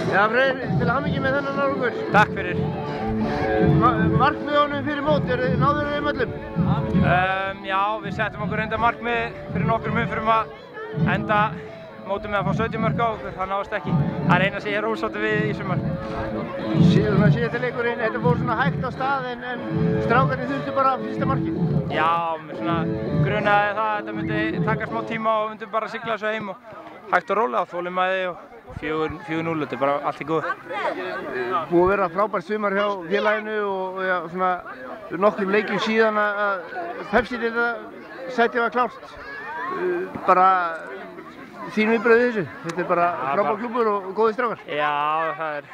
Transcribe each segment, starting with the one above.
Já, Freyr, til hamingju með þennan árangur. Takk fyrir. Markmiðunum fyrir mót, náðuð þeim öllum? Já, við settum okkur enda markmið fyrir nokkrum umfyrum að enda mótið með að fá 17 mörk á okkur, það náðist ekki. Það er eina sem ég er ósáttur við í sumar. Síðasta leikurinn, þetta fór svona hægt á stað en strákarnir þurftu bara fyrsta markið. Já, mér svona grunaði það að þetta myndi taka smá tíma og myndi bara sigla þessu heim og hægt og rólega, þolinmæði og 4-0, þetta er bara allt í góðu. Búið að vera frábært sumar hjá félaginu og svona nokkrum leikjum síðan að Pepsi-sætið var klárt. Bara þín viðbrögð þessu, þetta er bara frábær klúbbur og góðir strákar. Já, það er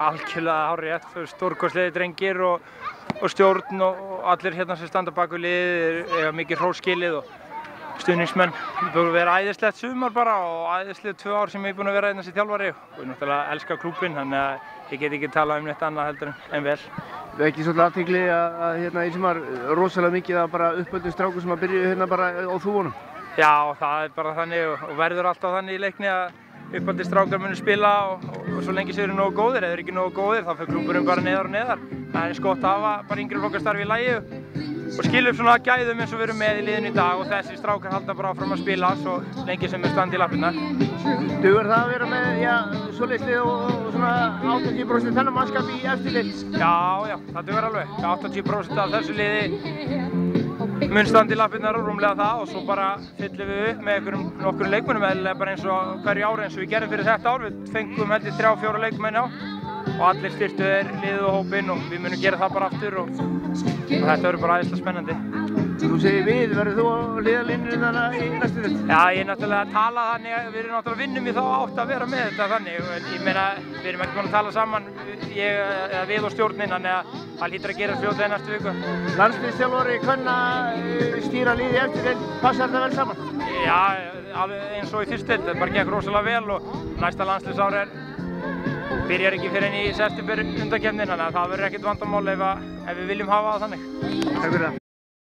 algjörlega hárrétt, stórkostlegir drengir og stjórn og allir hérna sem standa bak við liðið eiga mikið hrós skilið og stuðningsmenn. Það búið að vera æðislegt sumar bara og æðislega 2 ár sem ég er búinn að vera hérna sem þjálfari og ég náttúrulega elska klúbbinn, þannig að ég get ekki talað um neitt annað heldur en vel. Við ekki svolítið athygli að hérna í sumar rosalega mikið að bara uppöldum strákur sem að byrja hérna bara á þúfunum. Já, það er bara þannig og verður alltaf þannig í leikni að uppaldir strákar munu spila og svo lengi séu þeir nógu góðir. Ef þeir ekki nógu góðir þá fer klúbburinn bara neðar og neðar. Það er eins gott að hafa bara yngri flokkastarf í lagi og skilja upp svona gæðum eins og við erum með í liðinu í dag og þessi strákar halda bara áfram að spila svo lengi sem við standi í lappirnar. Dugur það að vera með svoleiðis lið og svona 80% þennan mannskap í efstu lið? Já, það dugur alveg. 80% af þessu liði mun standa í lappirnar og rúmlega það og svo bara fyllum við upp með nokkur leikmönnum eða bara eins og hverju ári eins og við gerum fyrir þetta ár. Við fengum held ég 3-4 leikmenn á og allir styrktu þeir liðið og hópinn og við munum gera það bara aftur og þetta verður bara æðislega spennandi. Þú segir við, verður þú á liðalínunni þannig í næstu þitt? Já, ég er náttúrulega að tala þannig, við erum náttúrulega vinnum í þá átt að vera með þetta þannig. Ég meina, við erum ekki búin að tala saman, við og stjórnin, þannig að það hlýtur að gera fljótlega næstu viku. Landsliðsþjálfari kann að stýra liðið eftir þeim, passar það vel saman? Já, alveg eins og í fyrstu deild, það bara gekk rosalega vel og næsta landsliðsár byrjar ekki fyrir enn í september undankeppnin, þannig að það verður ekkert vandamál ef við viljum hafa það þannig. Takk fyrir það.